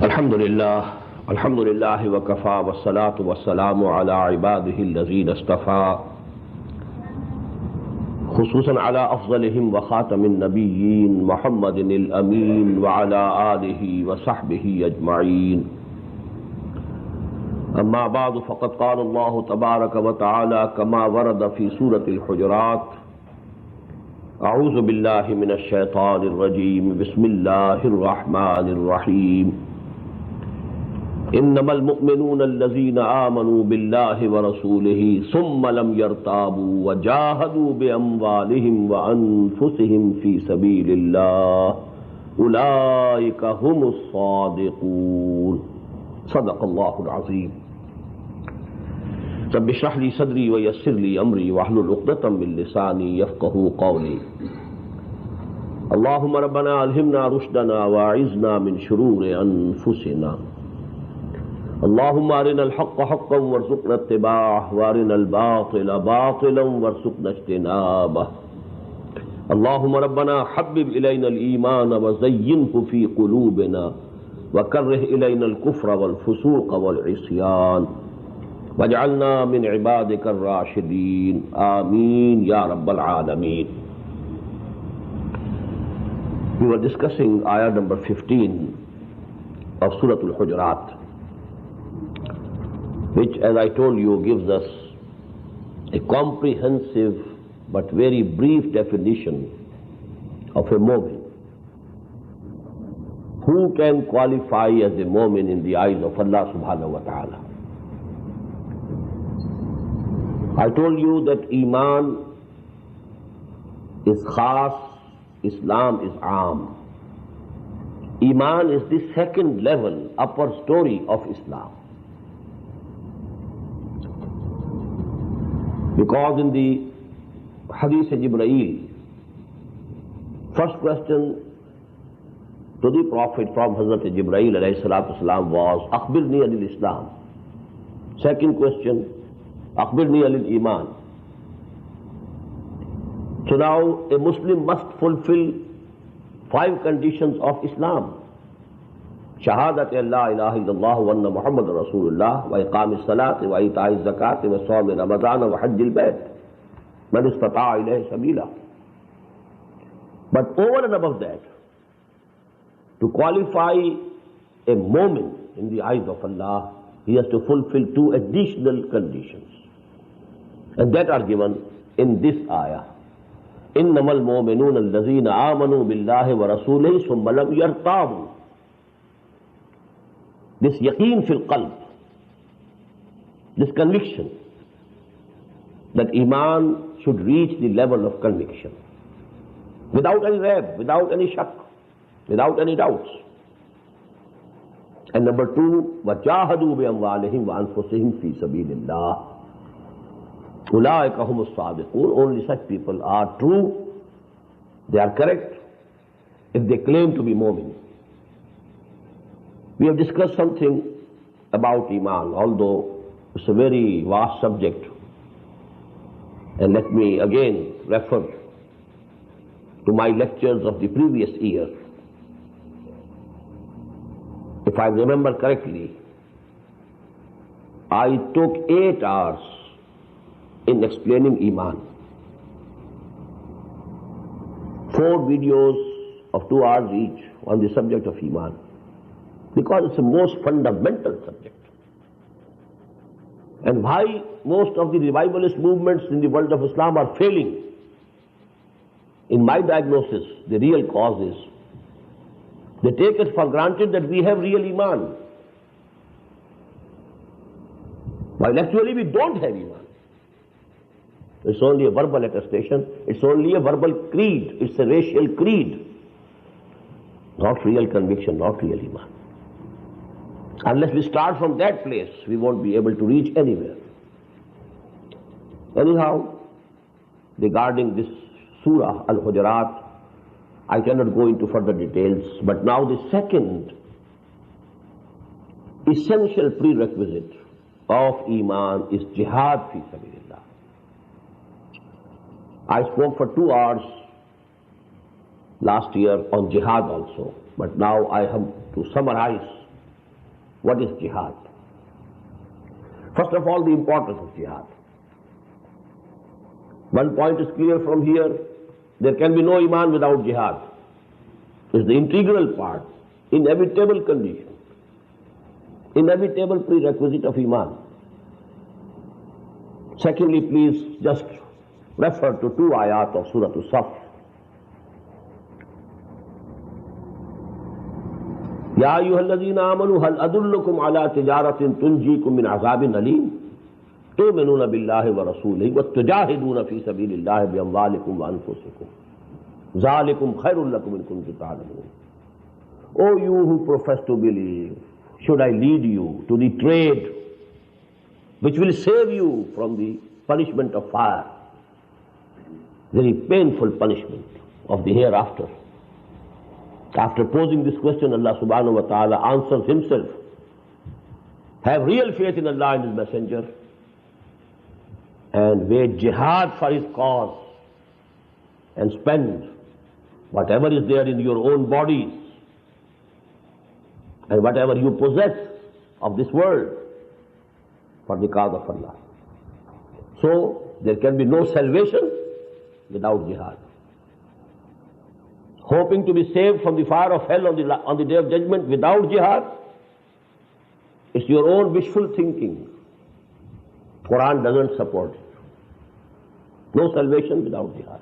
الحمد لله وكفى والصلاة والسلام على عباده الذين اصطفى خصوصا على أفضلهم وخاتم النبيين محمد الأمين وعلى آله وصحبه أجمعين. أما بعد فقد قال الله تبارك وتعالى كما ورد في سورة الحجرات: أعوذ بالله من الشيطان الرجيم بسم الله الرحمن الرحيم إنما المؤمنون الذين آمنوا بالله ورسوله ثم لم يرتابوا وجاهدوا بأموالهم وأنفسهم في سبيل الله أولئك هم الصادقون. صدق الله العظيم. رب اشرح لي صدري ويسر لي أمري واحلل عقدة من لساني يفقهوا قولي. اللهم ربنا ألهمنا رشدنا وأعذنا من شرور أنفسنا. اللهم أرنا الحق حقا وارزقنا اتباعه وأرنا الباطل باطلا وارزقنا اجتنابه. اللهم ربنا حبب إلينا الإيمان وزينه في قلوبنا وكره إلينا الكفر والفسوق والعصيان واجعلنا من عبادك الراشدين آمين يا رب العالمين. We were discussing ayah number 15 of Surah Al-Hujurat, which, as I told you, gives us a comprehensive but very brief definition of a mu'min. Who can qualify as a mu'min in the eyes of Allah subhanahu wa ta'ala? I told you that Iman is khas, Islam is aam. Iman is the second level, upper story of Islam. Because in the Hadith of Jibreel, first question to the Prophet from Hazrat Jibreel alayhi salatu wasalam was, Akhbirni anil Islam. Second question, Akhbirni anil Iman. So now a Muslim must fulfill 5 conditions of Islam. شهادة أن لا إله إلا الله وأن محمد رسول الله وإقام الصلاة وإيتاء الزكاة وصوم رمضان وحج البيت من استطاع إليه سبيلا. But over and above that, to qualify a mu'min in the eyes of Allah, he has to fulfill 2 additional conditions, and that are given in this ayah. إنما المؤمنون الذين آمنوا بالله ورسوله ثم لم يرتابوا. This yaqeen fil qalb, this conviction that Iman should reach the level of conviction without any raib, without any shak, without any doubts. And number 2, وَجَاهَدُوا بِأَمْوَالِهِمْ وَأَنفُسِهِمْ فِي سَبِيلِ اللَّهِ أُولَٰئِكَ هُمُ الصَّادِقُونَ. Only such people are true, they are correct, if they claim to be mu'min. We have discussed something about Iman, although it's a very vast subject. And let me again refer to my lectures of the previous year. If I remember correctly, I took 8 hours in explaining Iman. 4 videos of 2 hours each on the subject of Iman, because it's the most fundamental subject. And why most of the revivalist movements in the world of Islam are failing? In my diagnosis, the real cause is they take it for granted that we have real Iman, while actually we don't have Iman. It's only a verbal attestation, it's only a verbal creed, it's a racial creed, not real conviction, not real Iman. Unless we start from that place, we won't be able to reach anywhere. Anyhow, regarding this Surah Al-Hujurat, I cannot go into further details, but now the second essential prerequisite of Iman is jihad fi sabilillah. I spoke for 2 hours last year on jihad also, but now I have to summarize What is jihad? First of all, the importance of jihad. One point is clear from here: there can be no iman without jihad. It's the integral part, inevitable condition, inevitable prerequisite of iman. Secondly, please just refer to 2 ayat of Surah As-Saf. Ya ayyuhalladhina amanu hal adullukum ala tijaratin tunjikum min azabin alim tu'minuna billahi wa rasulihi wa tujahiduna fi sabilillahi bi amwalikum wa anfusikum zalikum khairul lakum in kuntum ta'lamun. O you who profess to believe, should I lead you to the trade which will save you from the punishment of fire, very painful punishment of the hereafter? After posing this question, Allah subhanahu wa ta'ala answers himself. Have real faith in Allah and His Messenger and wage jihad for His cause and spend whatever is there in your own bodies and whatever you possess of this world for the cause of Allah. So there can be no salvation without jihad. Hoping to be saved from the fire of hell on the day of judgment without jihad, it's your own wishful thinking. Quran doesn't support it. No salvation without jihad.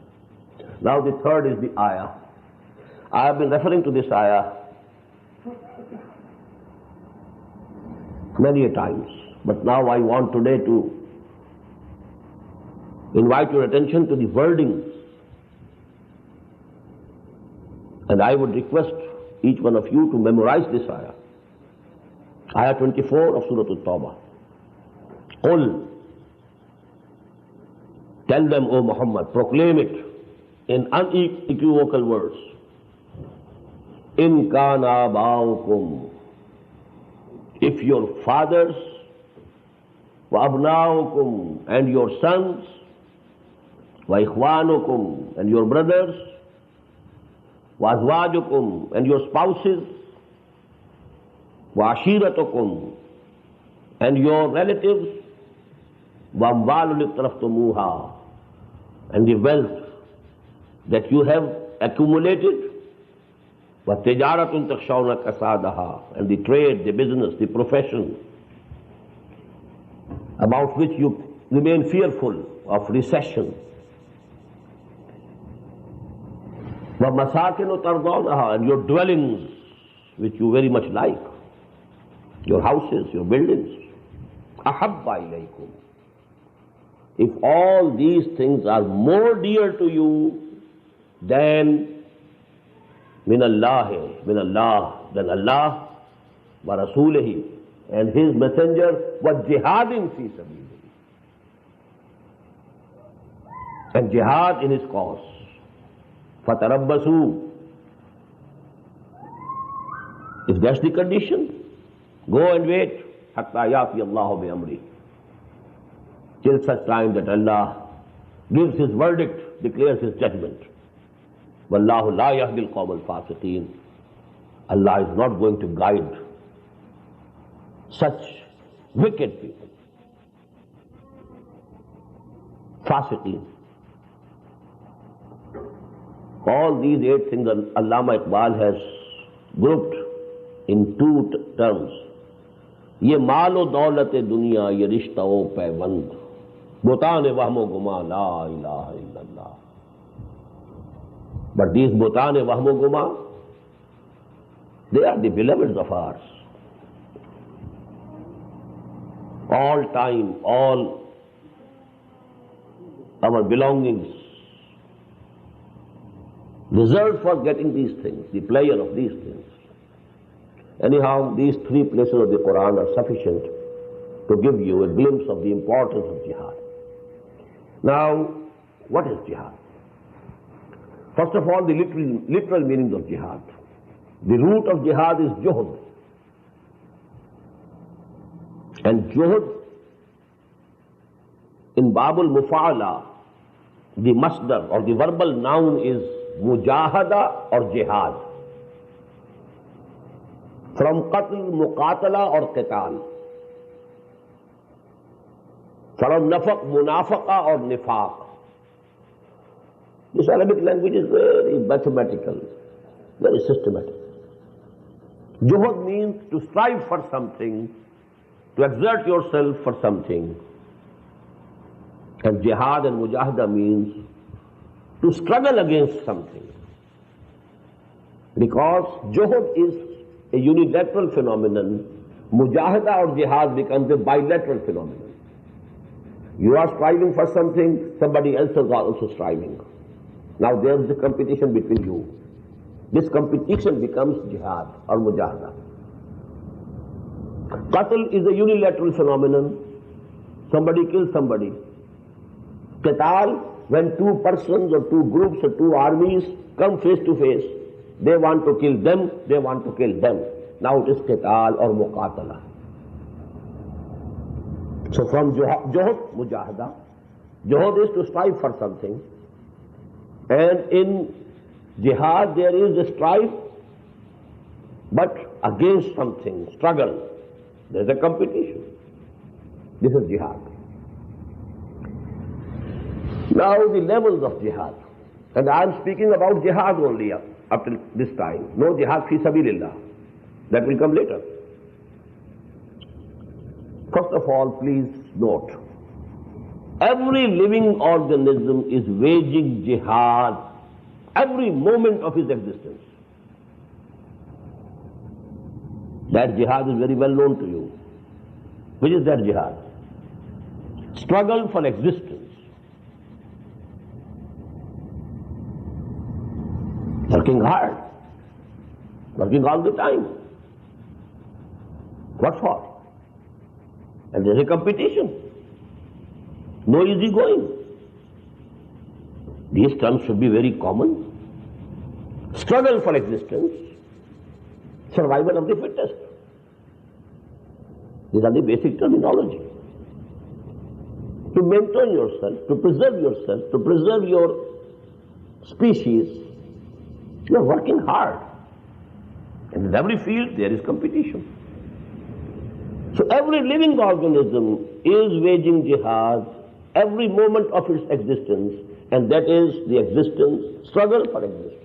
Now the third is the ayah. I have been referring to this ayah many a times, but now I want today to invite your attention to the wordings. And I would request each one of you to memorize this ayah. Ayah 24 of Surah At-Tawbah. Qul, tell them, O Muhammad, proclaim it in unequivocal words. In kana abaukum, if your fathers, wa abnaukum, and your sons, wa ikhwanukum, and your brothers, وَأَزْوَاجُكُمْ, and your spouses, وَعَشِيرَتُكُمْ, and your relatives, وَأَمْوَالٌ اقْتَرَفْتُمُوهَا, and the wealth that you have accumulated, وَتِجَارَةٌ تَخْشَوْنَ كَسَادَهَا, and the trade, the business, the profession, about which you remain fearful of recession. وَمَسَاكِنُ تَرْضَوْنَهَا, and your dwellings, which you very much like, your houses, your buildings. أَحَبَّ إِلَيْكُمْ, if all these things are more dear to you than min Allah, than Allah, wa Rasulihi, and His Messenger, wa jihadin fi sabilihi, and jihad in His cause. فَتَرَبَّسُوا, if that's the condition, go and wait حَتَّى يَأْتِيَ اللَّهُ بِأَمْرِهِ, till such time that Allah gives His verdict, declares His judgment. وَاللَّهُ لَا يَهْدِي الْقَوْمَ الْفَاسِقِينَ, Allah is not going to guide such wicked people. Fasiqeen. All these 8 things Allama Iqbal has grouped in 2 terms. ये मालो दौलत दुनिया, ये रिश्ता ओ पैबंद, बुतान वहमो गुमा ला इलाहा इल्लल्लाह. But these butan wahmo guma, they are the beloveds of ours. All time, all our belongings reserved for getting these things, the pleasure of these things. Anyhow, these 3 places of the Quran are sufficient to give you a glimpse of the importance of jihad. Now, what is jihad? First of all, the literal meanings of jihad. The root of jihad is juhud. And juhud, in Babul Mufa'ala, the masdar or the verbal noun is mujahada or jihad. from qatl, muqatala or qital, from nafaq, munafaqa or nifaq. This Arabic language is very mathematical, very systematic. Juhud means to strive for something, to exert yourself for something. And jihad and mujahada means to struggle against something. Because juhud is a unilateral phenomenon, mujahada or jihad becomes a bilateral phenomenon. You are striving for something, somebody else is also striving. Now there is a competition between you. This competition becomes jihad or mujahada. Qatl is a unilateral phenomenon. Somebody kills somebody. Qital, when two persons or two groups or two armies come face to face, they want to kill them, they want to kill them. Now it is qital or muqatala. So from juhud, mujahada. Juhud is to strive for something. And in jihad there is a strife, but against something, struggle. There is a competition. This is jihad. Now the levels of jihad. And I am speaking about jihad only up till this time. No jihad fi sabilillah. That will come later. First of all, please note, every living organism is waging jihad every moment of his existence. That jihad is very well known to you. Which is that jihad? Struggle for existence. Working hard. Working all the time. What for? And there's a competition. No easy going. These terms should be very common. Struggle for existence, survival of the fittest. These are the basic terminology. To maintain yourself, to preserve your species, you are working hard. And in every field there is competition. So every living organism is waging jihad every moment of its existence, and that is the existence, struggle for existence.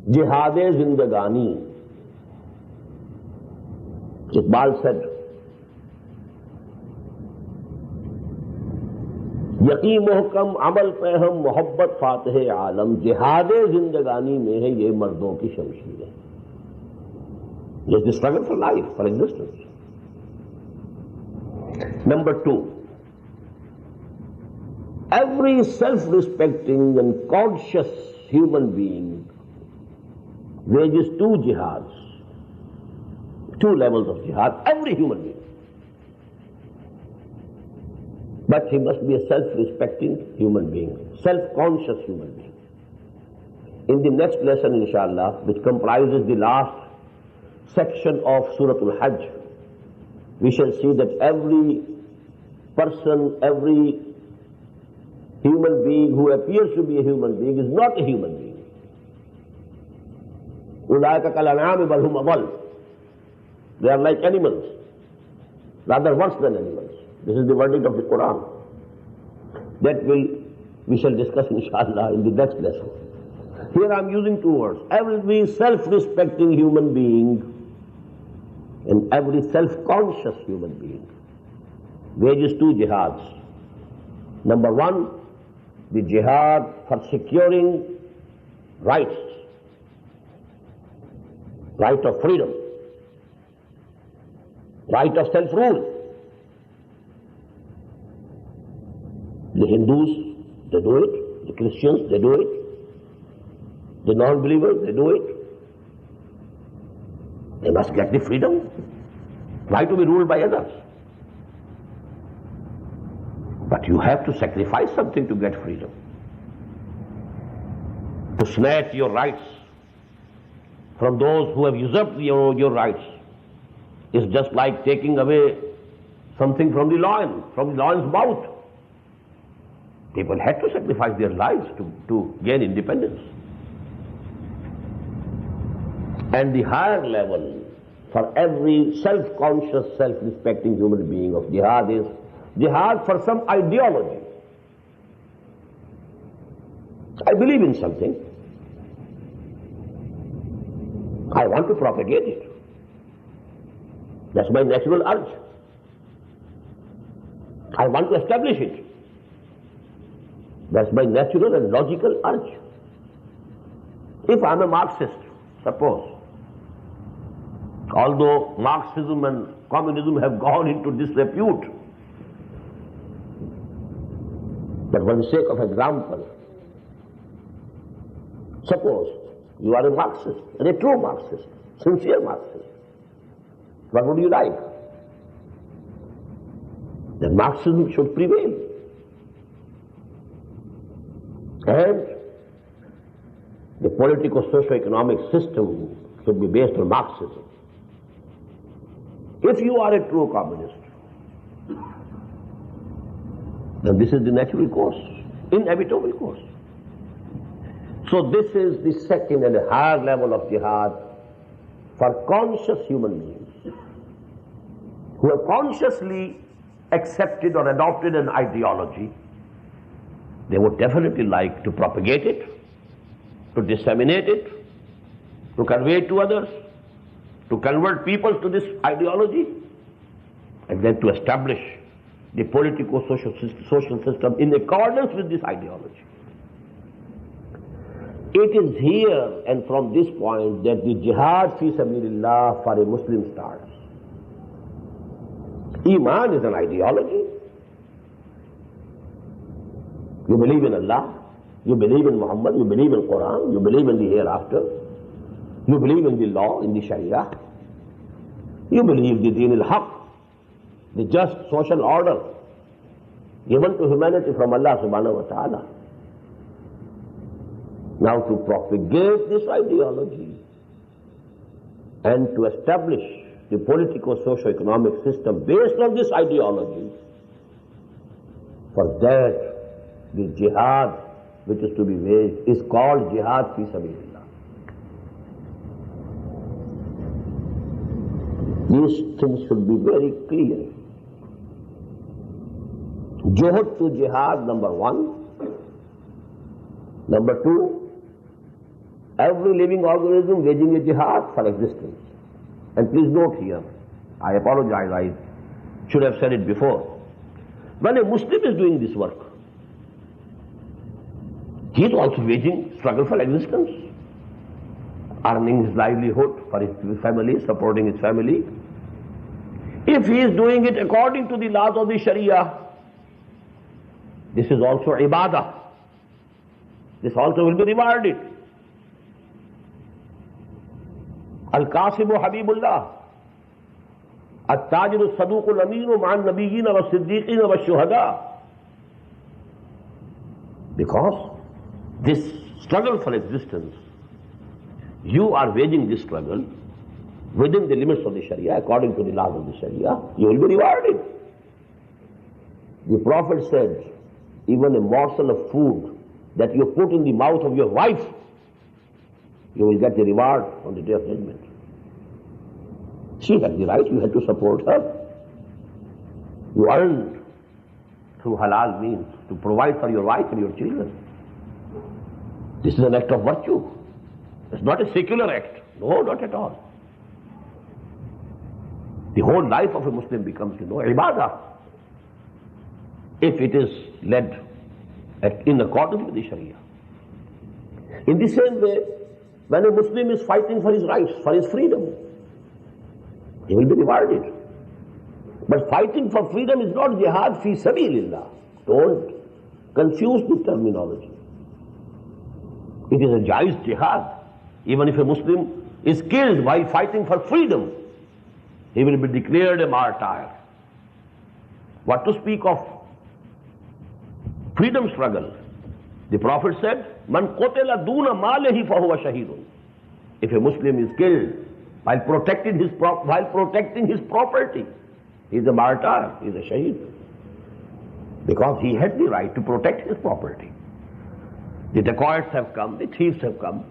Jihad-e-zindagani. Iqbal said, यकी Mohkam अमल पे हम मोहब्बत फातह आलम जिहादे जिंदगानी में है ये मर्दों की शमशीर है. It's the struggle for life, for existence. Number two, every self-respecting and conscious human being wages two jihads, two levels of jihad, every human being. But he must be a self-respecting human being, self-conscious human being. In the next lesson, inshallah, which comprises the last section of Surah Al-Hajj, we shall see that every person, every human being who appears to be a human being is not a human being. Ulaika kal-an'ami bal hum adall. They are like animals, rather worse than animals. This is the verdict of the Quran. That we shall discuss inshallah in the next lesson. Here I am using two words. Every self-respecting human being and every self-conscious human being wages two jihads. Number one, the jihad for securing rights, right of freedom, right of self-rule. The Hindus, they do it. The Christians, they do it. The non-believers, they do it. They must get the freedom. Why to be ruled by others? But you have to sacrifice something to get freedom. To snatch your rights from those who have usurped your rights is just like taking away something from the lion's mouth. People had to sacrifice their lives to gain independence. And the higher level for every self-conscious, self-respecting human being of jihad is jihad for some ideology. I believe in something. I want to propagate it. That's my natural urge. I want to establish it. That's my natural and logical urge. If I'm a Marxist, suppose, although Marxism and communism have gone into disrepute, but for the sake of example, suppose you are a Marxist, and a true Marxist, sincere Marxist. What would you like? That Marxism should prevail. And the politico-socio-economic system should be based on Marxism. If you are a true communist, then this is the natural course, inevitable course. So this is the second and a higher level of jihad for conscious human beings who have consciously accepted or adopted an ideology. They would definitely like to propagate it, to disseminate it, to convey it to others, to convert people to this ideology, and then to establish the politico-social system in accordance with this ideology. It is here and from this point that the jihad fi sabilillah for a Muslim starts. Iman is an ideology. You believe in Allah, you believe in Muhammad, you believe in Quran, you believe in the hereafter, you believe in the law, in the Sharia, you believe the Deen al-Haq, the just social order given to humanity from Allah subhanahu wa ta'ala. Now to propagate this ideology and to establish the politico-socio-economic system based on this ideology, for that the jihad which is to be waged is called jihad fi sabilillah. These things should be very clear. Juhud to jihad, number one. Number two, every living organism waging a jihad for existence. And please note here, I apologize, I should have said it before. When a Muslim is doing this work, he is also waging struggle for existence, earning his livelihood for his family, supporting his family. If he is doing it according to the laws of the Sharia, this is also ibadah. This also will be rewarded. Al-Qasimu Habibullah, At-Tajiru Saduqul Aminu Ma'an Nabiyyina wa Siddiqina wa Shuhada. Because this struggle for existence, you are waging this struggle within the limits of the Sharia, according to the laws of the Sharia, you will be rewarded. The Prophet said, even a morsel of food that you put in the mouth of your wife, you will get the reward on the Day of Judgment. She had the right, you had to support her. You earned through halal means to provide for your wife and your children. This is an act of virtue. It's not a secular act. No, not at all. The whole life of a Muslim becomes, ibadah, if it is led in accordance with the Sharia. In the same way, when a Muslim is fighting for his rights, for his freedom, he will be rewarded. But fighting for freedom is not jihad fi sabilillah. Don't confuse the terminology. It is a jaiz jihad. Even if a Muslim is killed while fighting for freedom, he will be declared a martyr. What to speak of freedom struggle? The Prophet said, Man qutila duna malihi fahuwa shahidun. If a Muslim is killed while protecting his property, he is a martyr, he is a shaheed. Because he had the right to protect his property. The dacoits have come, the thieves have come.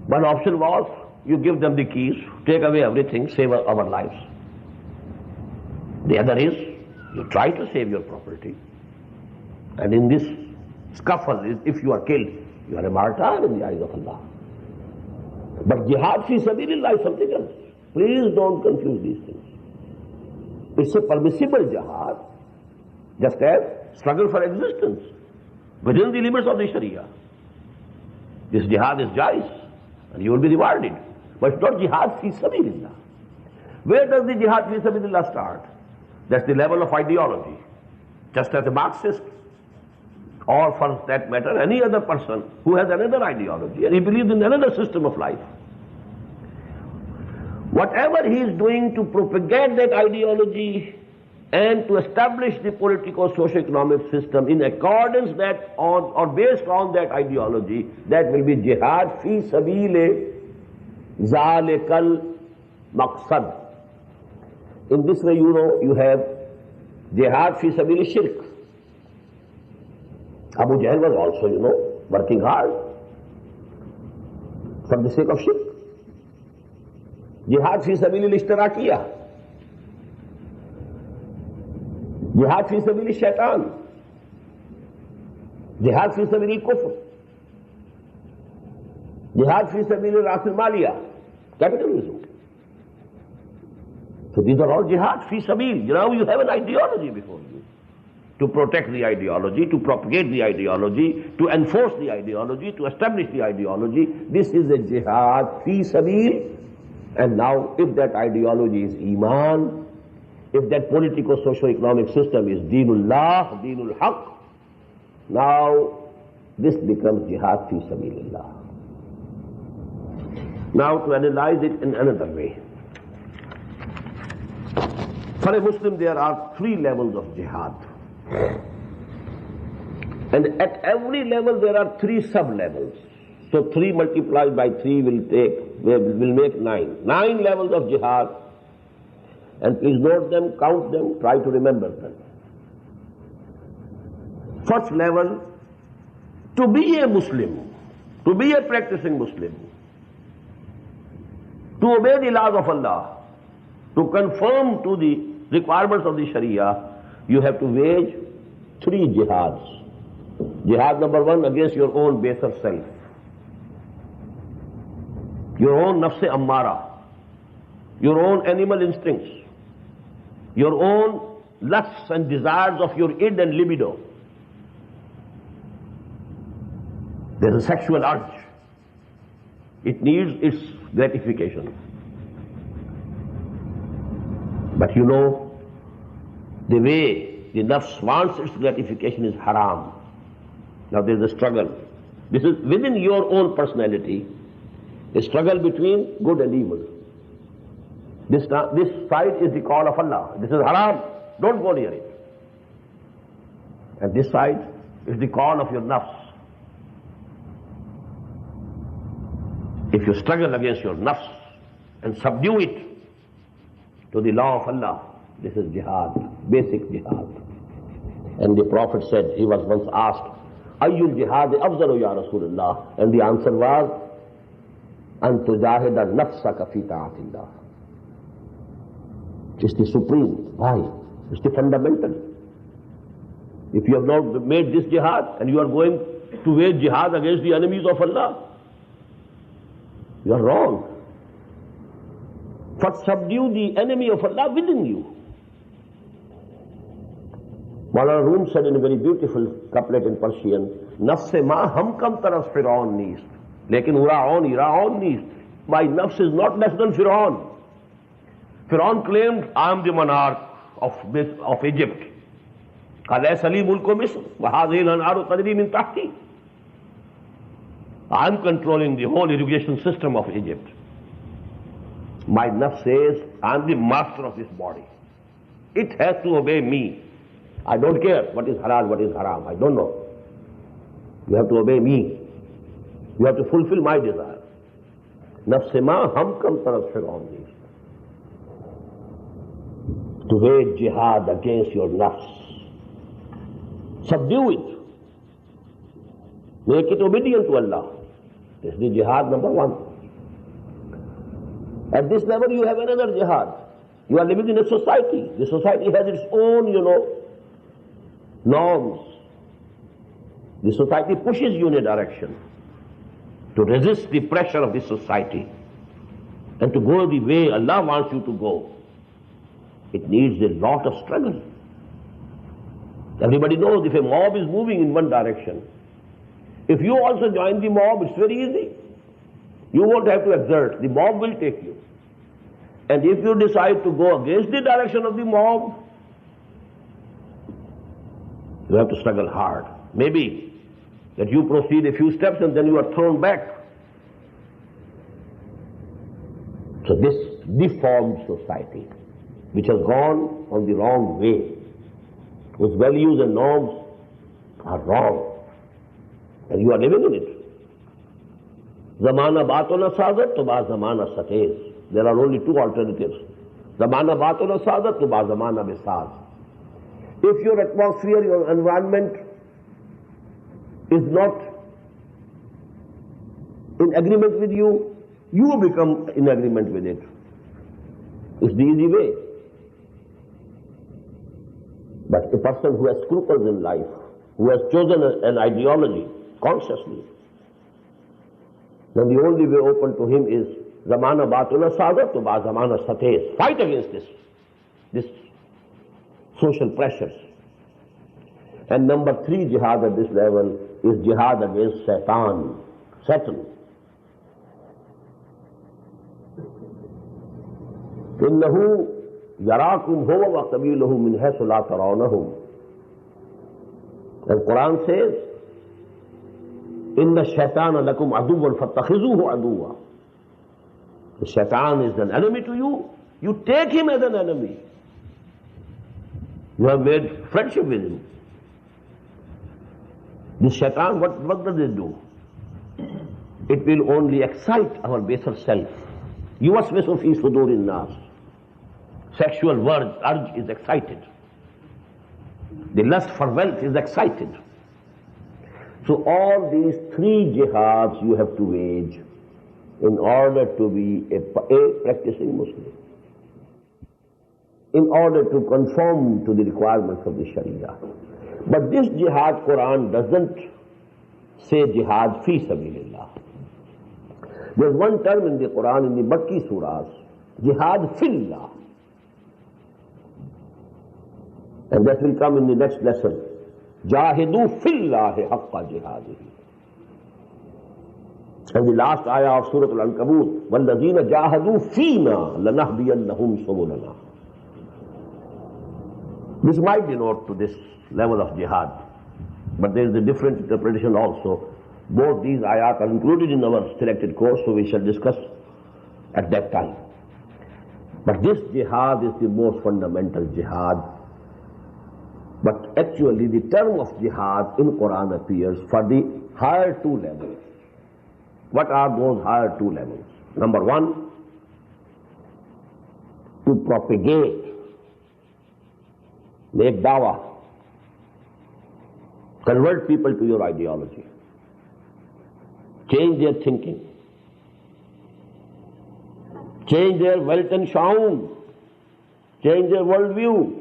One option was, you give them the keys, take away everything, save our lives. The other is, you try to save your property. And in this scuffle, if you are killed, you are a martyr in the eyes of Allah. But jihad fi sabilillah is something else. Please don't confuse these things. It's a permissible jihad, just as struggle for existence within the limits of the Sharia. This jihad is jais, and you will be rewarded. But it's not jihad fi sabilillah. Where does the jihad fi sabilillah start? That's the level of ideology. Just as a Marxist, or for that matter, any other person who has another ideology and he believes in another system of life. Whatever he is doing to propagate that ideology and to establish the political socio-economic system in accordance that on or based on that ideology, that will be jihad fi sabile zalikal maqsad. In this way, you have jihad fi sabile shirk. Abu Jahl was also, working hard for the sake of shirk. Jihad fi sabili al-ishtirakiyah. Jihad fi sabili shaitan. Jihad fi sabili kufr. Jihad fi sabili ras al-maliyah. Capitalism. So these are all jihad fi sabil. Now you have an ideology before you. To protect the ideology, to propagate the ideology, to enforce the ideology, to establish the ideology. This is a jihad fi sabil. And now, if that ideology is Iman, if that political socio-economic system is Deenullah, Deenul Haq, now this becomes jihad fi sabilillah. Now to analyze it in another way. For a Muslim there are three levels of jihad. And at every level there are three sub-levels. So 3 multiplied by 3 will make 9. 9 levels of jihad. And please note them, count them, try to remember them. First level, to be a Muslim, to be a practicing Muslim, to obey the laws of Allah, to conform to the requirements of the Sharia, you have to wage 3 jihads. Jihad number 1, against your own baser self. Your own nafs-e ammara, your own animal instincts, your own lusts and desires of your id and libido. There's a sexual urge. It needs its gratification. But the way the nafs wants its gratification is haram. Now there's a struggle. This is within your own personality. A struggle between good and evil. This side is the call of Allah. This is haram. Don't go near it. And this side is the call of your nafs. If you struggle against your nafs and subdue it to the law of Allah, this is jihad, basic jihad. And the Prophet said, he was once asked, Ayyul jihad afzalu ya Rasulullah? And the answer was, An tujahida nafsaka fi ta'atillah. It's the supreme. Why? It's the fundamental. If you have not made this jihad and you are going to wage jihad against the enemies of Allah, you are wrong. First subdue the enemy of Allah within you. Maulana Rum said in a very beautiful couplet in Persian, Nafse ma hum kam taras Fir'aun neist. Lekin Iraon neist. My nafs is not less than Fir'aun. Fir'aun claimed, I am the monarch of Egypt. Alaysa li mulku Misr wa hadhihi al-anharu tajri min tahti. I am controlling the whole irrigation system of Egypt. My nafs says, I am the master of this body. It has to obey me. I don't care what is halal, what is haram. I don't know. You have to obey me. You have to fulfill my desire. Nafse ma hum kam taras Fir'aun neist. To wage jihad against your nafs. Subdue it. Make it obedient to Allah. This is the jihad number 1. At this level you have another jihad. You are living in a society. The society has its own, norms. The society pushes you in a direction to resist the pressure of the society and to go the way Allah wants you to go. It needs a lot of struggle. Everybody knows if a mob is moving in one direction, if you also join the mob, it's very easy. You won't have to exert. The mob will take you. And if you decide to go against the direction of the mob, you have to struggle hard. Maybe that you proceed a few steps and then you are thrown back. So this deformed society, which has gone on the wrong way, whose values and norms are wrong, and you are living in it. Zamana baaton na saadat to ba zamana satez. There are only two alternatives. Zamana baaton na saadat to ba zamana bisaz. If your atmosphere, your environment is not in agreement with you, you become in agreement with it. It's the easy way. But a person who has scruples in life, who has chosen an ideology consciously, then the only way open to him is zamana batuna sadat to ba zamana satez. Fight against this social pressures. And number 3 jihad at this level is jihad against Satan. إنه يراكم هو وقبيله من حيث لا ترونهم. And Quran says, إن الشيطان لكم عدو فاتخذوه عدوا. The shaitan is an enemy to you. You take him as an enemy. You have made friendship with him. This shaitan, what does it do? It will only excite our baser self. يوسوس في صدور الناس. Sexual urge is excited. The lust for wealth is excited. So all these 3 jihads you have to wage in order to be a practicing Muslim, in order to conform to the requirements of the Sharia. But this jihad, Quran doesn't say jihad fi sabilillah. There's one term in the Quran, in the Makki surahs, jihad fillah. And that will come in the next lesson. Jahidu fillahi haqqa jihadihi. And the last ayah of Surah Al-Ankabut, وَالَّذِينَ جَاهَدُوا فِينَا لَنَهْدِيَنَّهُمْ سُبُلَنَا. This might denote to this level of jihad, but there is a different interpretation also. Both these ayat are included in our selected course, so we shall discuss at that time. But this jihad is the most fundamental jihad. But actually the term of jihad in Quran appears for the higher 2 levels. What are those higher 2 levels? Number 1, to propagate, make dawah, convert people to your ideology, change their thinking, change their wealth and shaun, change their worldview,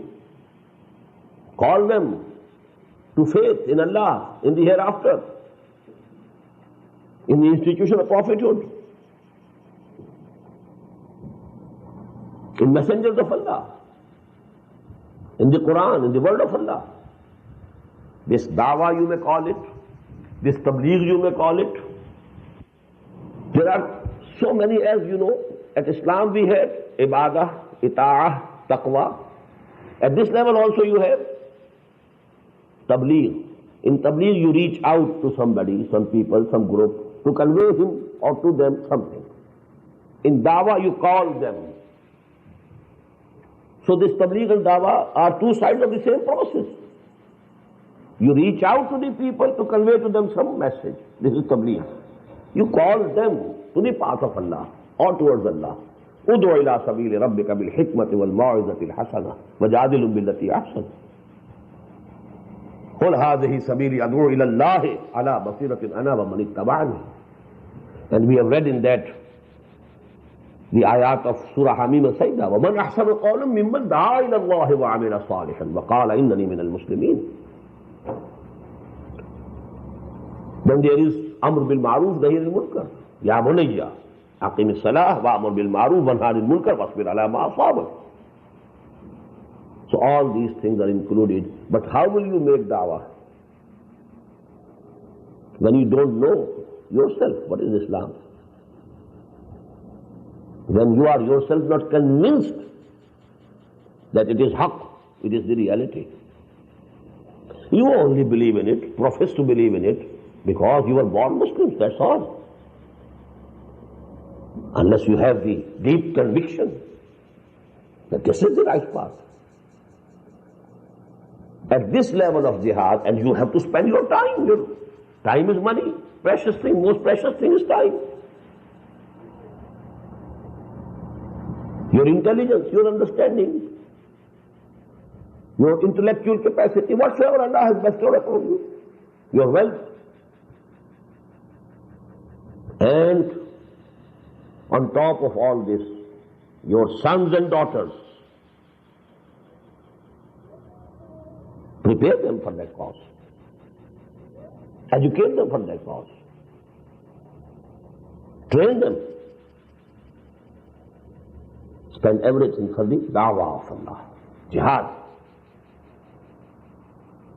call them to faith in Allah, in the hereafter, in the institution of prophethood, in messengers of Allah, in the Quran, in the word of Allah. This dawah you may call it, this tabligh you may call it. There are so many, as you know. At Islam we have ibadah, ita'ah, taqwa. At this level also you have tabligh. In tabligh you reach out to somebody, some people, some group, to convey him or to them something. In dawah you call them. So this tabligh and dawah are 2 sides of the same process. You reach out to the people to convey to them some message. This is tabligh. You call them to the path of Allah or towards Allah. Ud'u ila sabili rabbika bil hikmati wal mau'izati al hasana wajadilhum billati ahsan. Qul hadhihi sabili ad'u ila Allah ala basiratin ana wa man ittaba'ani. And we have read in that The ayat of Surah Hamim Sayda, وَمَنْ أَحْسَنُ قَوْلًا مِمَّنْ دَعَا إِلَى اللَّهِ وَعَمِلَ صَالِحًا وَقَالَ إِنَّنِي مِنَ الْمُسْلِمِينَ. Then there is Amr bil Ma'ruf, Nahy anil Munkar. Ya bunayya, aqim as-salah wa amr bil ma'ruf wa nahy anil munkar wasbir ala ma asabak. So all these things are included. But how will you make da'wah when you don't know yourself what is Islam? When you are yourself not convinced that it is haqq, it is the reality. You only believe in it, profess to believe in it, because you were born Muslims, that's all. Unless you have the deep conviction that this is the right path. At this level of jihad, and you have to spend your time. Your time is money. Precious thing, most precious thing is time. Your intelligence, your understanding, your intellectual capacity, whatsoever Allah has bestowed upon you, your wealth. And on top of all this, your sons and daughters, prepare them for that cause. Educate them for that cause. Train them. Spend everything for the da'wah of Allah. Jihad.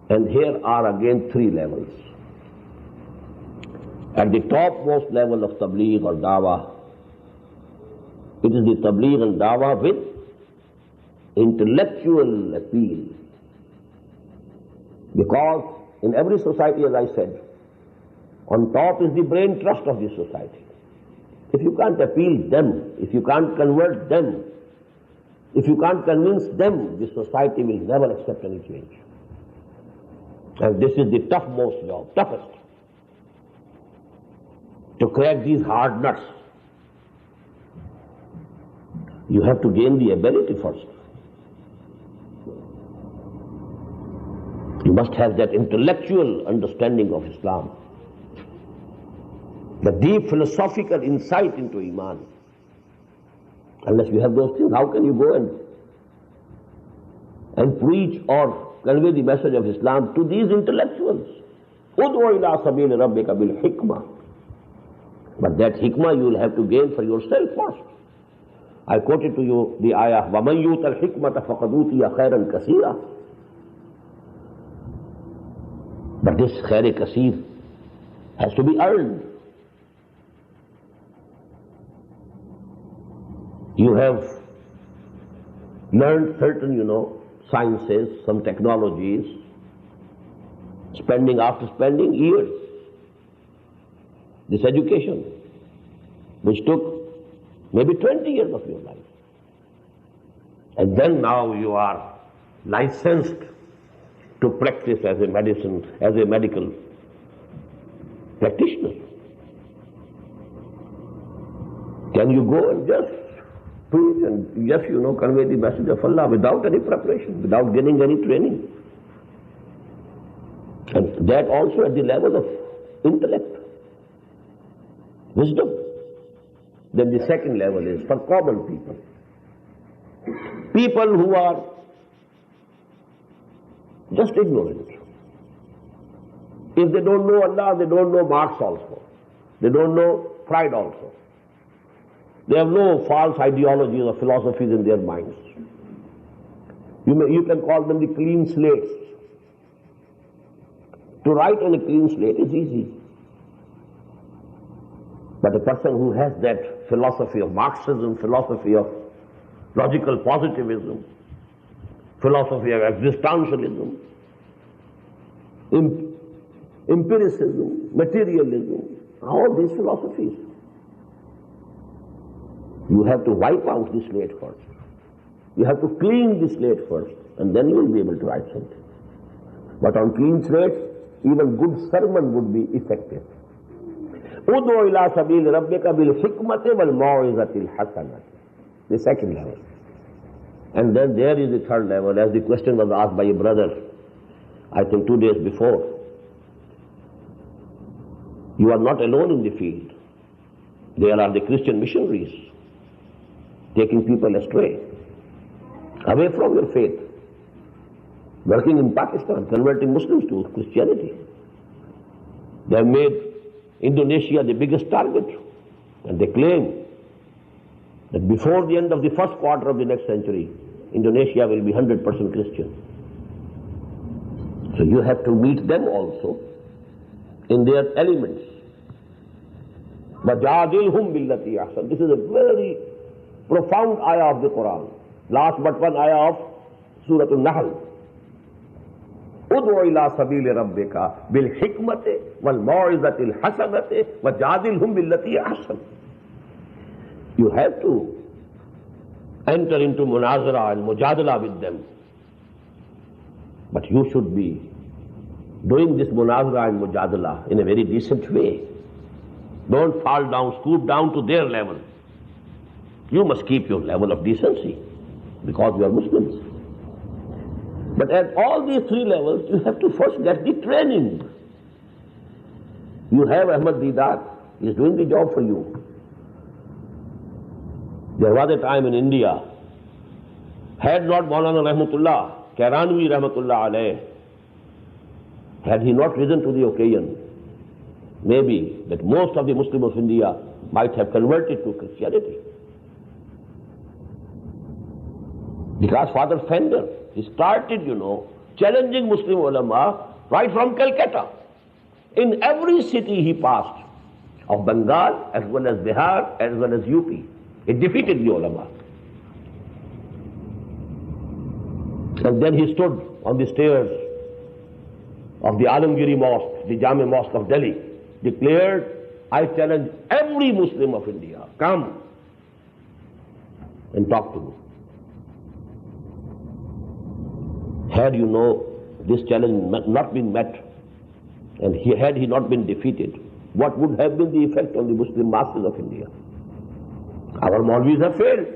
And here are again three levels. At the topmost level of tabligh or da'wah, it is the tabligh and da'wah with intellectual appeal. Because in every society, as I said, on top is the brain trust of the society. If you can't appeal them, if you can't convert them, if you can't convince them, the society will never accept any change. And this is the topmost job, toughest. To crack these hard nuts, you have to gain the ability first. You must have that intellectual understanding of Islam, the deep philosophical insight into Iman. Unless you have those things, how can you go and preach or convey the message of Islam to these intellectuals? Ud'u ila sabil rabbika bil hikmah. But that hikmah you will have to gain for yourself first. I quoted to you the ayah, وَمَنْ يُؤْتَ الْحِكْمَةَ فَقَدْ أُوتِيَ خَيْرًا كَثِيرًا. But this khair kaseer has to be earned. You have learned certain, sciences, some technologies, after spending years. This education, which took maybe 20 years of your life. And then now you are licensed to practice as a medical practitioner. Can you go and just preach and just, convey the message of Allah without any preparation, without getting any training? And that also at the level of intellect, wisdom. Then the second level is for common people. People who are just ignorant. If they don't know Allah, they don't know Marx also. They don't know Freud also. They have no false ideologies or philosophies in their minds. You can call them the clean slates. To write on a clean slate is easy. But a person who has that philosophy of Marxism, philosophy of logical positivism, philosophy of existentialism, empiricism, materialism, all these philosophies, you have to wipe out the slate first. You have to clean the slate first, and then you will be able to write something. But on clean slates, even good sermon would be effective. Ud'u ila sabil rabbika bil hikmati wal mau'izatil hasanati. The second level. And then there is the third level, as the question was asked by a brother, I think 2 days before. You are not alone in the field. There are the Christian missionaries. taking people astray, away from your faith, working in Pakistan, converting Muslims to Christianity. They have made Indonesia the biggest target, and they claim that before the end of the first quarter of the next century, Indonesia will be 100% Christian. So you have to meet them also in their elements. وَجَادِلْهُمْ بِالَّتِي أَحْسَنُ. This is a very profound ayah of the Quran. Last but one ayah of Surah Al-Nahl. ادْعُ إِلَىٰ سَبِيلِ رَبِّكَ بِالْحِكْمَةِ وَالْمَوْعِظَةِ الْحَسَنَةِ وَجَادِلْهُمْ بِالَّتِي أَحْسَنُ. You have to enter into munazara and mujadala with them. But you should be doing this munazara and mujadala in a very decent way. Don't fall down, scoop down to their level. You must keep your level of decency because you are Muslims. But at all these three levels, you have to first get the training. You have Ahmad Didat, he is doing the job for you. There was a time in India, had not Maulana Rahmatullah, Kairanvi Rahmatullah alayh, had he not risen to the occasion, maybe that most of the Muslims of India might have converted to Christianity. Because Father Fender, he started, challenging Muslim ulama right from Calcutta. In every city he passed, of Bengal as well as Bihar as well as UP. He defeated the ulama. And then he stood on the stairs of the Alamgiri Mosque, the Jami Mosque of Delhi, declared, I challenge every Muslim of India, come and talk to me. Had this challenge not been met, and had he not been defeated, what would have been the effect on the Muslim masses of India? Our Maulvis have failed.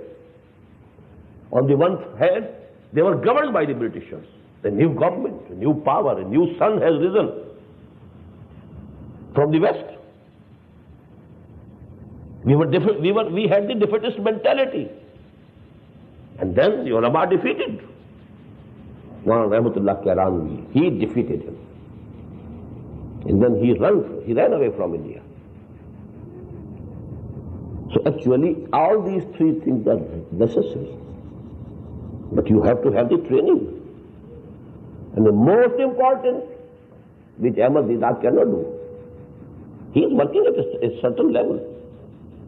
On the one hand, they were governed by the Britishers. A new government, a new power, a new sun has risen from the West. We had the defeatist mentality. And then the ulama defeated Maulana Rahmatullah Kairanvi. He defeated him. And then he ran away from India. So actually, all these three things are necessary. But you have to have the training. And the most important, which Ahmad Didat cannot do, he is working at a certain level.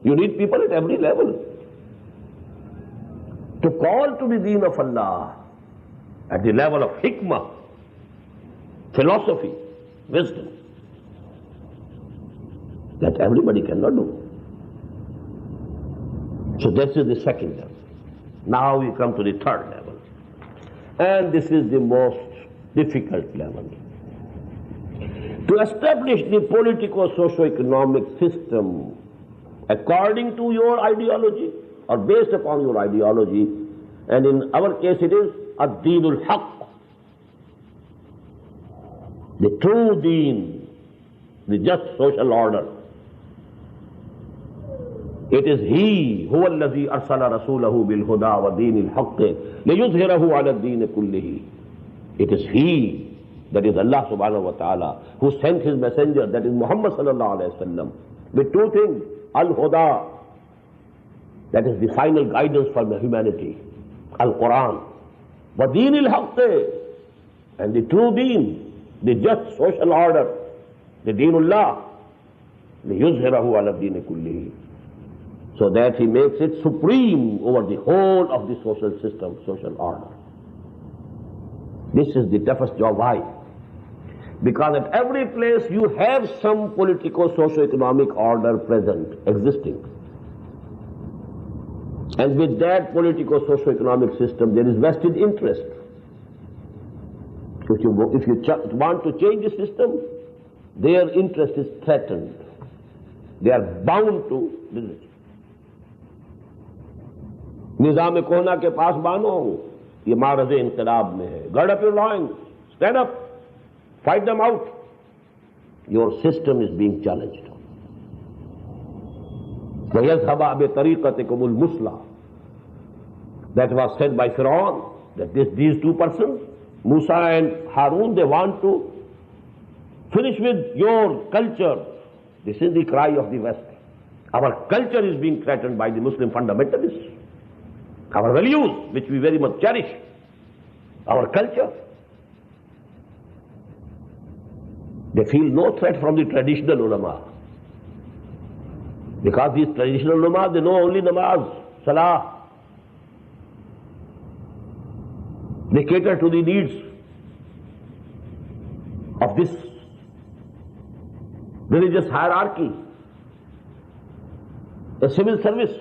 You need people at every level. To call to the deen of Allah at the level of hikmah, philosophy, wisdom, that everybody cannot do. So this is the second level. Now we come to the third level. And this is the most difficult level. To establish the politico-socio-economic system according to your ideology or based upon your ideology, and in our case it is ad-deenul haqq, the true deen, the just social order. It is He, huwa alladhi arsala rasulahu bil huda wa deenil haqq liyuzhirahu ala ad-deen kullihi. It is He, that is Allah subhanahu wa ta'ala, who sent His messenger, that is Muhammad sallallahu alayhi wa sallam, with two things: al-huda, that is the final guidance for the humanity, al-Quran, wa deenil haqq, and the true deen, the just social order, the deenullah, liyuzhirahu ala ad-deen kullihi, so that He makes it supreme over the whole of the social system, social order. This is the toughest job. Why? Because at every place you have some politico-socio-economic order present, existing. And with that politico-socio-economic system there is vested interest. If you want to change the system, their interest is threatened. They are bound to visit. निज़ाम कोहना के पास बानो, ये मारज़े इंक़िलाब में है. Gird up your loins, stand up, fight them out. Your system is being challenged. وَيَذْهَبَ بِطَرِيقَتِكُمُ الْمُسْلَى, That was said by Pharaoh, that these two persons, Musa and Harun, they want to finish with your culture. This is the cry of the West. Our culture is being threatened by the Muslim fundamentalists. Our values, which we very much cherish, our culture. They feel no threat from the traditional ulama. Because these traditional ulama, they know only namaz, salah. They cater to the needs of this religious hierarchy. A civil service,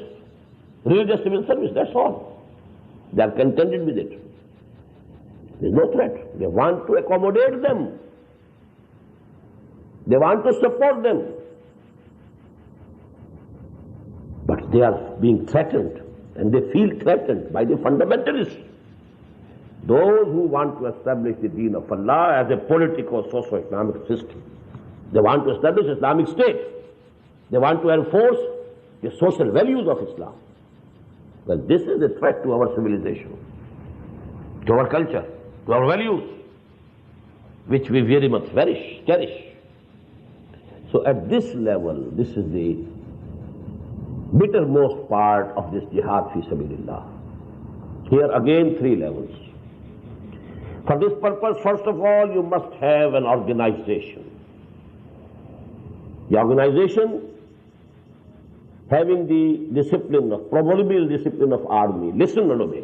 religious civil service, that's all. They are contented with it. There is no threat. They want to accommodate them. They want to support them. But they are being threatened, and they feel threatened by the fundamentalists. Those who want to establish the deen of Allah as a political, socio-economic system. They want to establish Islamic State. They want to enforce the social values of Islam. Well, this is a threat to our civilization, to our culture, to our values, which we very much cherish. So at this level, this is the bittermost part of this jihad fi sabilillah. Here again, 3 levels. For this purpose, first of all, you must have an organization. The organization having the discipline of, proverbial discipline of army. Listen and obey.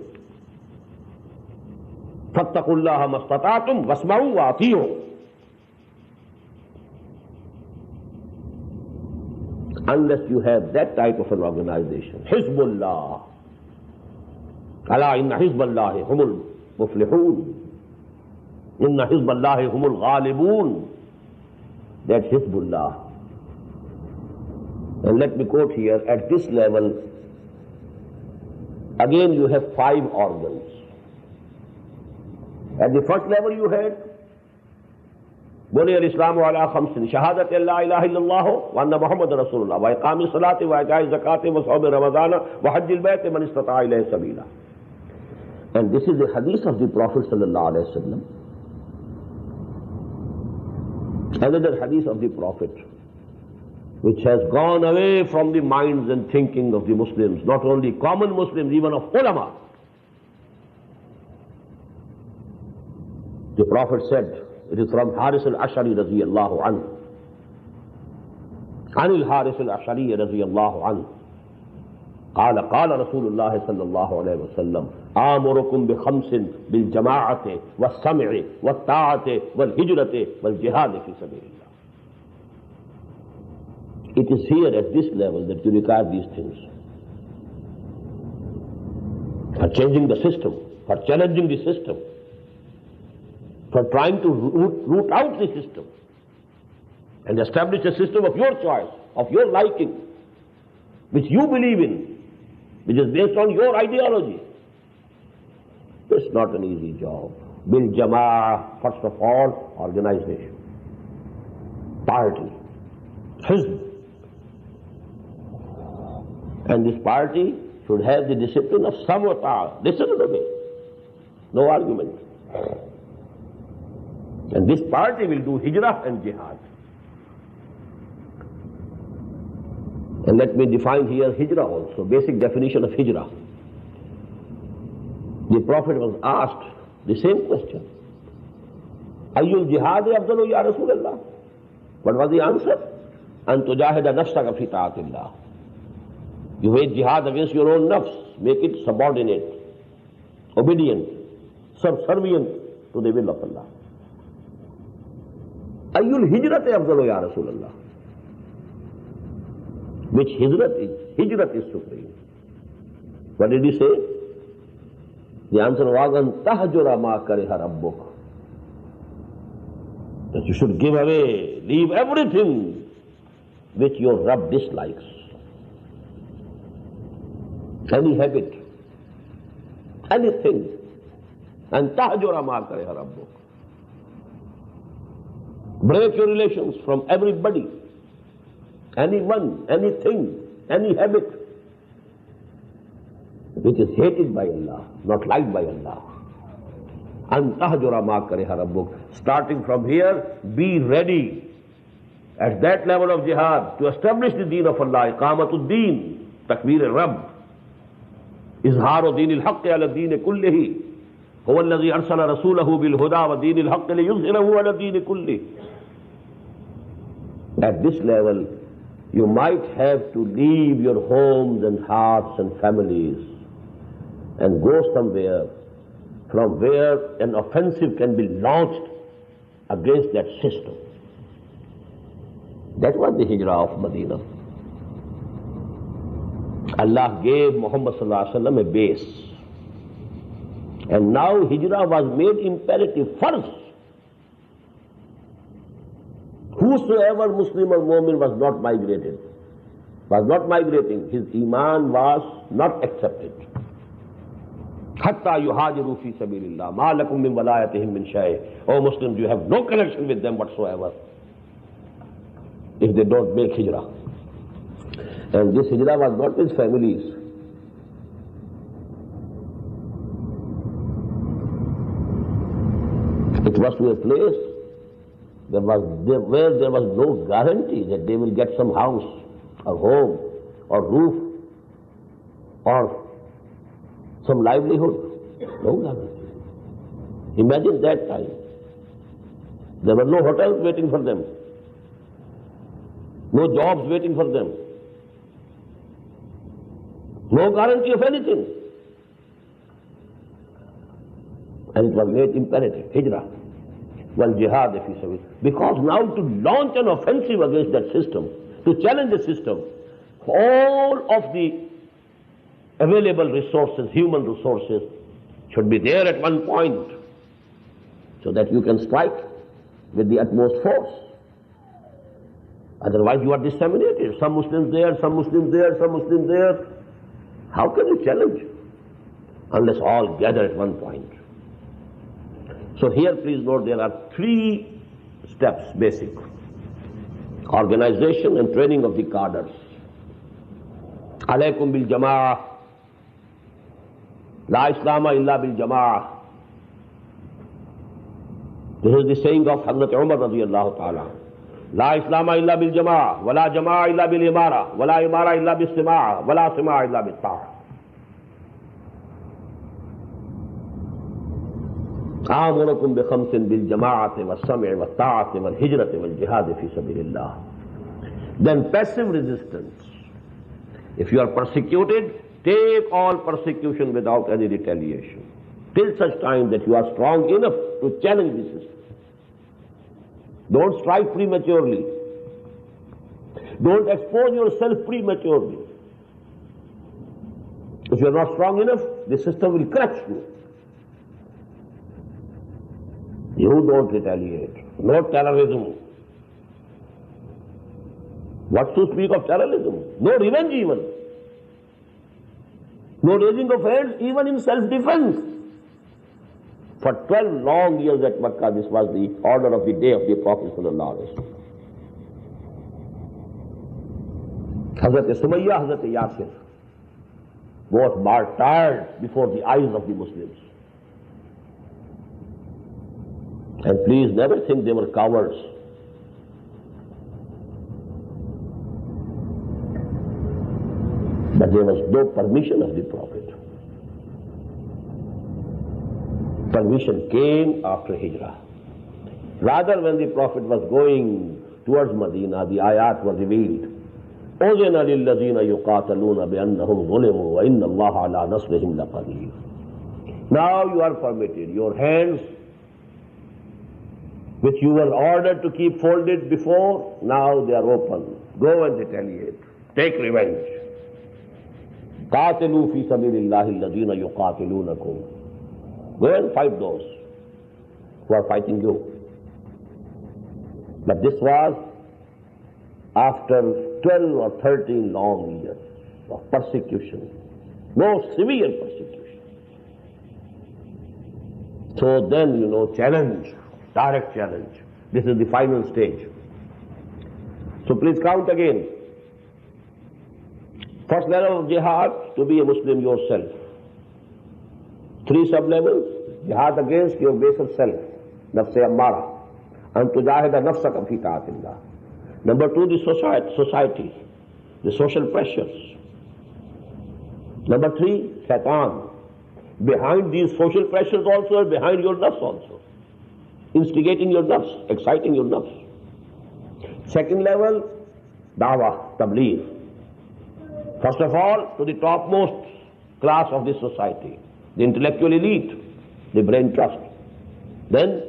فَاتَّقُوا اللَّهَ مَا اسْتَطَعْتُمْ وَاسْمَعُوا وَأَطِيعُوا. Unless you have that type of an organization. Hizbullah. أَلَا إِنَّ حِزْبَ اللَّهِ هُمُ الْمُفْلِحُونَ إِنَّ حِزْبَ اللَّهِ هُمُ الْغَالِبُونَ. That's Hizbullah. And let me quote here, at this level, again you have 5 organs. At the first level you had بني الإسلام على 5 شهادة لا إله إلا الله وأن محمد رسول الله وإقام الصلاة وإيتاء الزكاة وصوم رمضان وحج البيت من استطاع إليه سبيلا. And this is the hadith of the Prophet sallallahu alaihi wasallam. Another hadith of the Prophet, which has gone away from the minds and thinking of the Muslims, not only common Muslims, even of ulama. The Prophet said, it is from Haris al-Ash'ari radiyallahu anhu. عن الحارث الأشعري رضي الله عنه قال قال رسول الله صلى الله عليه وسلم آمركم ب5 بالجماعة والسمع والطاعة والهجرة والجهاد في سبيل الله. It is here at this level that you require these things. For changing the system, for challenging the system, for trying to root out the system and establish a system of your choice, of your liking, which you believe in, which is based on your ideology. It's not an easy job. Bil Jama'ah, first of all, organization, party, hizb. And this party should have the discipline of samwata. Listen to me. No argument. And this party will do hijrah and jihad. And let me define here hijrah also, basic definition of hijrah. The Prophet was asked the same question. Ayyul jihad afdalu ya Rasulullah? What was the answer? An tujahida nafsaka fi ta'atillah. You wage jihad against your own nafs, make it subordinate, obedient, subservient to the will of Allah. Ayyul hijrat afdalu ya Rasulullah? Which hijrat is? Hijrat is supreme. What did he say? The answer was, an tahjura ma kariha rabbuk. That you should give away, leave everything which your Rabb dislikes. Any habit, anything. And tahjura ma kariha rabbuk. Break your relations from everybody, anyone, anything, any habit, which which is hated by Allah, not liked by Allah. An tahjura ma kareha rabbuk. Starting from here, be ready at that level of jihad to establish the deen of Allah, iqamatud deen, takbir al-Rabb, izharu deen al-haqq ala deen kullihi. هو الذي أرسل رسوله بالهدى ودين الحق ليظهره على الدين كله. At this level, you might have to leave your homes and hearts and families and go somewhere from where an offensive can be launched against that system. That was the hijrah of Medina. Allah gave Muhammad sallallahu alaihi wasallam a base. And now hijrah was made imperative first. Whosoever Muslim or Mu'min was not migrating, his iman was not accepted. Hatta yuhajiru fi sabilillah, ma lakum min walayatihim min shay'. O Muslims, you have no connection with them whatsoever if they don't make hijrah. And this hijrah was not with families. It was to a place where there was no guarantee that they will get some house or home or roof or some livelihood. No guarantee. Imagine that time. There were no hotels waiting for them, no jobs waiting for them, no guarantee of anything. And it was made imperative, hijrah, wal jihad fi sabil. Because now to launch an offensive against that system, to challenge the system, all of the available resources, human resources, should be there at one point so that you can strike with the utmost force. Otherwise you are disseminated. Some Muslims there, some Muslims there, some Muslims there. How can you challenge unless all gather at one point? So here please note there are three steps basic. Organization and training of the cadres. Alaykum bil jama'ah. La islama illa bil jama'ah. This is the saying of Hazrat Umar radiyallahu ta'ala. La islama illa bil jama'ah. Wa la jama'ah illa bil imara. Wa la imara illa bil sima'ah. Wa la sima'ah illa bil ta'ah. آمركم بخمس بالجماعة والسمع والطاعة والهجرة والجهاد في سبيل الله. Then passive resistance. If you are persecuted, take all persecution without any retaliation, till such time that you are strong enough to challenge the system. Don't strike prematurely. Don't expose yourself prematurely. If you are not strong enough, the system will crush you. You don't retaliate. No terrorism. What to speak of terrorism? No revenge even. No raising of hands even in self-defense. For 12 long years at Makkah, this was the order of the day of the Prophet sallallahu alaihi wasallam. Hazrat Sumayya, Hazrat Yasir was martyred before the eyes of the Muslims. And please never think they were cowards. But there was no permission of the Prophet. Permission came after Hijrah. Rather, when the Prophet was going towards Medina, the ayat were revealed. أُذِنَ لِلَّذِينَ يُقَاتَلُونَ بِأَنَّهُمْ ظُلِمُوا وَإِنَّ اللَّهَ عَلَى نَصْرِهِمْ لَقَدِيرٌ. Now you are permitted. Your hands, which you were ordered to keep folded before, now they are open. Go and retaliate. Take revenge. قَاتِلُوا فِي سَبِيلِ اللَّهِ الَّذِينَ يُقَاتِلُونَكُمْ. Go and fight those who are fighting you. But this was after 12 or 13 long years of persecution. No severe persecution. So then, challenge. Direct challenge. This is the final stage. So please count again. First level of jihad, to be a Muslim yourself. Three sub-levels: jihad against your baser self, nafs-e ammara, and tujahida nafsaka fi ta'atillah. Number two, the society, the social pressures. Number three, shaitan. Behind these social pressures also, behind your nafs also. Instigating your nafs, exciting your nafs. Second level, dawah, tabligh. First of all, to the topmost class of this society, the intellectual elite, the brain trust. Then,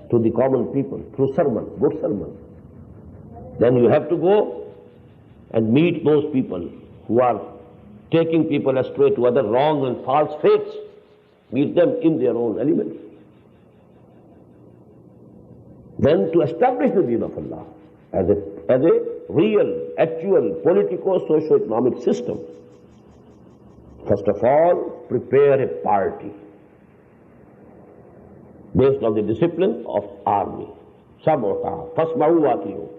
to the common people, through sermon, good sermon. Then you have to go and meet those people who are taking people astray to other wrong and false faiths. Meet them in their own elements. Then to establish the deen of Allah as a real, actual, politico-socio-economic system. First of all, prepare a party based on the discipline of army. Samota, fasma'u watiyu.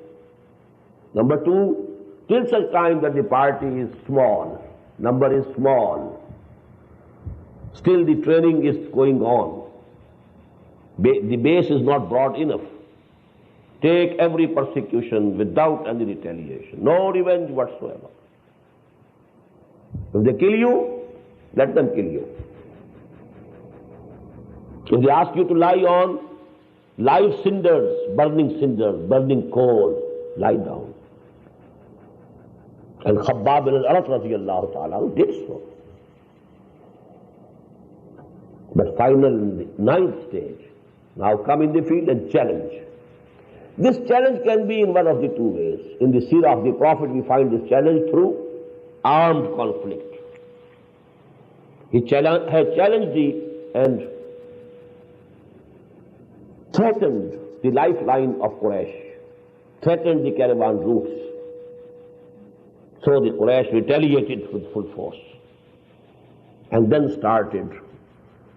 Number two, till such time that the party is small, number is small, still the training is going on. The base is not broad enough. Take every persecution without any retaliation. No revenge whatsoever. If they kill you, let them kill you. If they ask you to lie on live cinders, burning coal, lie down. And Khabbab bin al-Arat radiyallahu ta'ala did so. But final, ninth stage, now come in the field and challenge. This challenge can be in one of the two ways. In the seerah of the Prophet, we find this challenge through armed conflict. He had challenged and threatened the lifeline of Quraysh, threatened the caravan routes. So the Quraysh retaliated with full force. And then started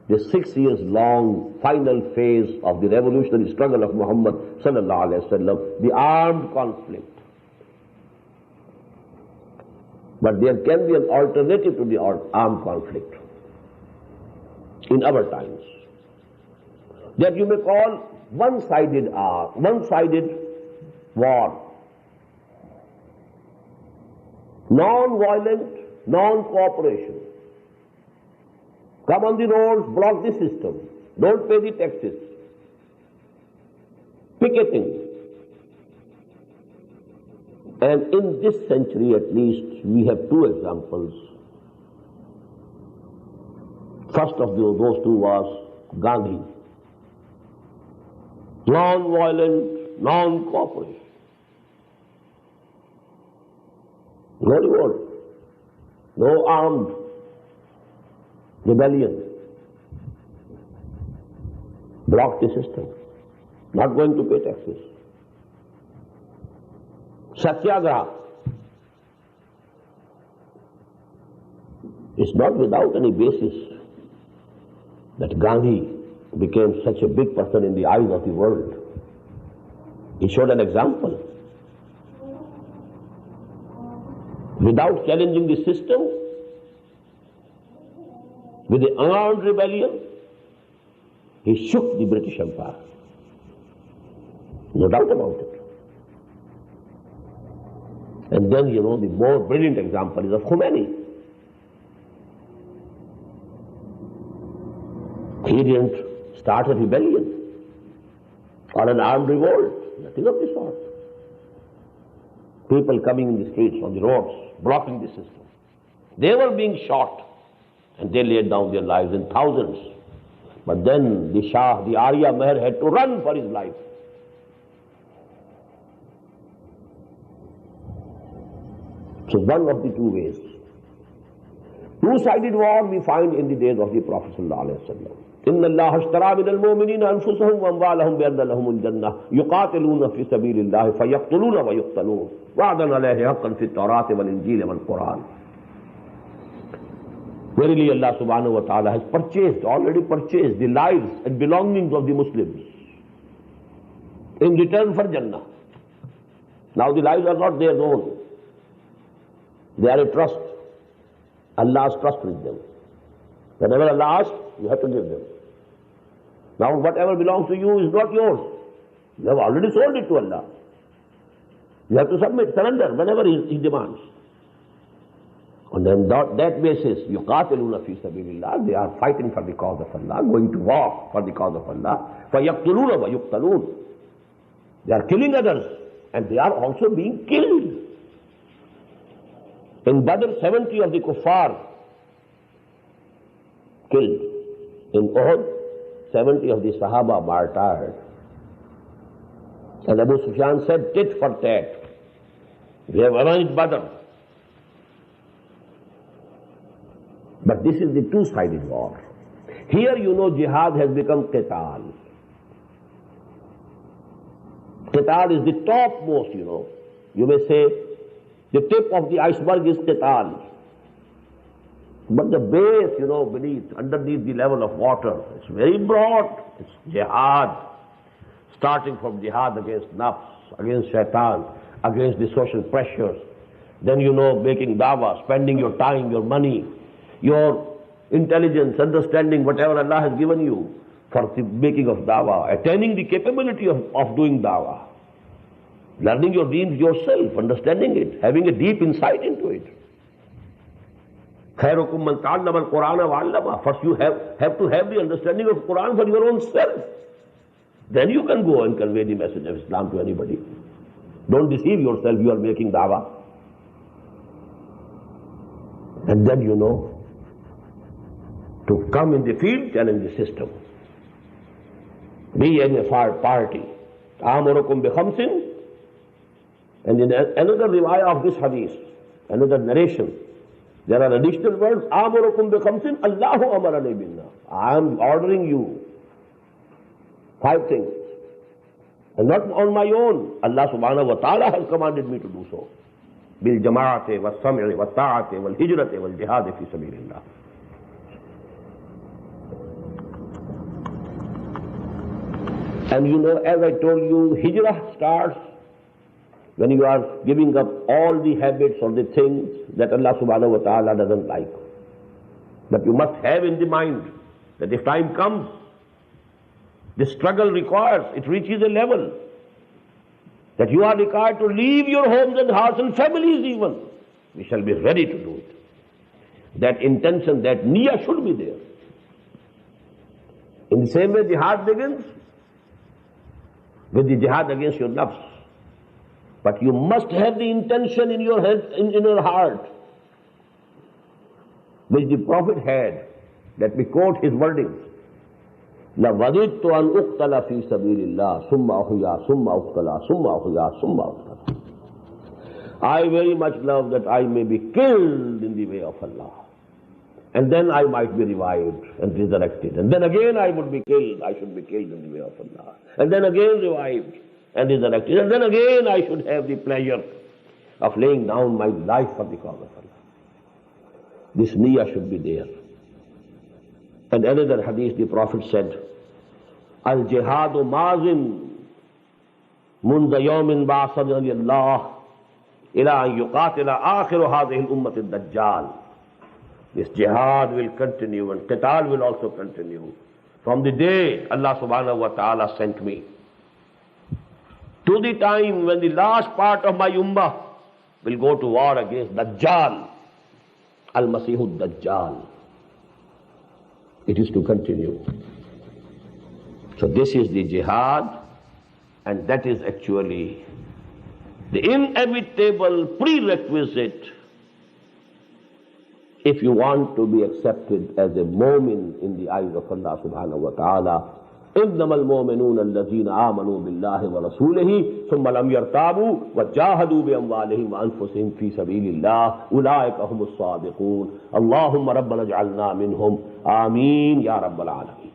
the 6 years long final phase of the revolutionary struggle of Muhammad sallallahu alaihi wasallam, the armed conflict. But there can be an alternative to the armed conflict in our times, that you may call one-sided war, non-violent, non-cooperation. Come on the roads, block the system, don't pay the taxes, picketing. And in this century at least, we have two examples. First of those two was Gandhi. Non-violent, non-cooperation. No revolt, no armed rebellion. Block the system. Not going to pay taxes. Satyagraha. It's not without any basis that Gandhi became such a big person in the eyes of the world. He showed an example. Without challenging the system, with the armed rebellion, he shook the British Empire. No doubt about it. And then, the more brilliant example is of Khomeini. He didn't start a rebellion or an armed revolt, nothing of the sort. People coming in the streets, on the roads, blocking the system. They were being shot and they laid down their lives in thousands. But then the Shah, the Arya Meher, had to run for his life. So one of the two ways. Two-sided war we find in the days of the Prophet ﷺ. إن الله اشترى من المؤمنين أنفسهم وأموالهم بأن لهم الجنة يقاتلون في سبيل الله فيقتلون ويقتلون وعدا عليه حقا في التوراة والإنجيل والقرآن. Verily Allah subhanahu wa ta'ala has already purchased the lives and belongings of the Muslims in return for Jannah. Now the lives are not their own. They are a trust. Allah's trust with them. Whenever Allah asks, you have to give them. Now whatever belongs to you is not yours. You have already sold it to Allah. You have to submit, surrender whenever He demands. And then that basis, يُقَاتِلُونَ فِي سَبِيلِ اللَّهِ, they are fighting for the cause of Allah, going to war for the cause of Allah. فَيَقْتُلُونَ وَيُقْتَلُونَ. They are killing others, and they are also being killed. In Badr, 70 of the kuffar killed. In Uhud, 70 of the Sahaba martyred. And Abu Sufyan said, tit for tat. We have avenged Badr. But this is the two-sided war. Here, jihad has become qital. Qital is the topmost, You may say, the tip of the iceberg is qital. But the base, beneath, underneath the level of water, it's very broad. It's jihad. Starting from jihad against nafs, against shaitan, against the social pressures. Then, making dawah, spending your time, your money, your intelligence, understanding whatever Allah has given you for the making of dawah, attaining the capability of doing dawah, learning your deen yourself, understanding it, having a deep insight into it. خَيْرُكُمْ مَنْ تَعَلَّمَ الْقُرْآنَ وَعَلَّمَهُ. First you have to have the understanding of Quran for your own self. Then you can go and convey the message of Islam to anybody. Don't deceive yourself, you are making dawah. And then to come in the field, challenge the system. Be in a party. آمُرُكُمْ بِخَمْسٍ. And in another riwayah of this hadith, another narration, there are additional words. آمُرُكُمْ بِخَمْسٍ Allahu أَمَرَنِي بِالنَّا. I am ordering you 5 things. And not on my own. Allah subhanahu wa ta'ala has commanded me to do so. بِالْجَمَاعَةِ وَالسَّمْعِ وَالطَّاعَةِ وَالْهِجْرَةِ وَالْجِهَادِ فِي سَبِيلِ اللَّهِ. And as I told you, hijrah starts when you are giving up all the habits or the things that Allah subhanahu wa ta'ala doesn't like. But you must have in the mind that if time comes, the struggle requires, it reaches a level that you are required to leave your homes and hearts and families even. We shall be ready to do it. That intention, that niyyah should be there. In the same way, jihad begins with the jihad against your nafs. But you must have the intention in your head, in your heart, which the Prophet had. Let me quote his wordings. لَوَدِدْتُ أَنْ أُقْتَلَ فِي سَبِيلِ اللَّهِ ثُمَّ أُحْيَا ثُمَّ أُقْتَلَ ثُمَّ أُحْيَا ثُمَّ أُقْتَلَ. I very much love that I may be killed in the way of Allah. And then I might be revived and resurrected. And then again I would be killed. I should be killed in the way of Allah. And then again revived and resurrected. And then again I should have the pleasure of laying down my life for the cause of Allah. This niyyah should be there. And another hadith, the Prophet said, Al-jihadu mazin munda yawmin ba'asani Allah ila an yuqatila akhiru hadhihi al-ummati ad-dajjal. This jihad will continue and qital will also continue from the day Allah subhanahu wa ta'ala sent me to the time when the last part of my ummah will go to war against Dajjal, Al-Masihud Dajjal. It is to continue. So this is the jihad, and that is actually the inevitable prerequisite if you want to be accepted as a mu'min in the eyes of Allah subhanahu wa ta'ala. إِنَّمَا الْمُؤْمِنُونَ الَّذِينَ آمَنُوا بِاللَّهِ وَرَسُولِهِ ثُمَّ لَمْ يَرْتَابُوا وَجَاهَدُوا بِأَمْوَالِهِمْ وَأَنفُسِهِمْ فِي سَبِيلِ اللَّهِ أُولَٰئِكَ هُمُ الصَّادِقُونَ اللهم ربنا اجعلنا منهم آمين يا رب العالمين.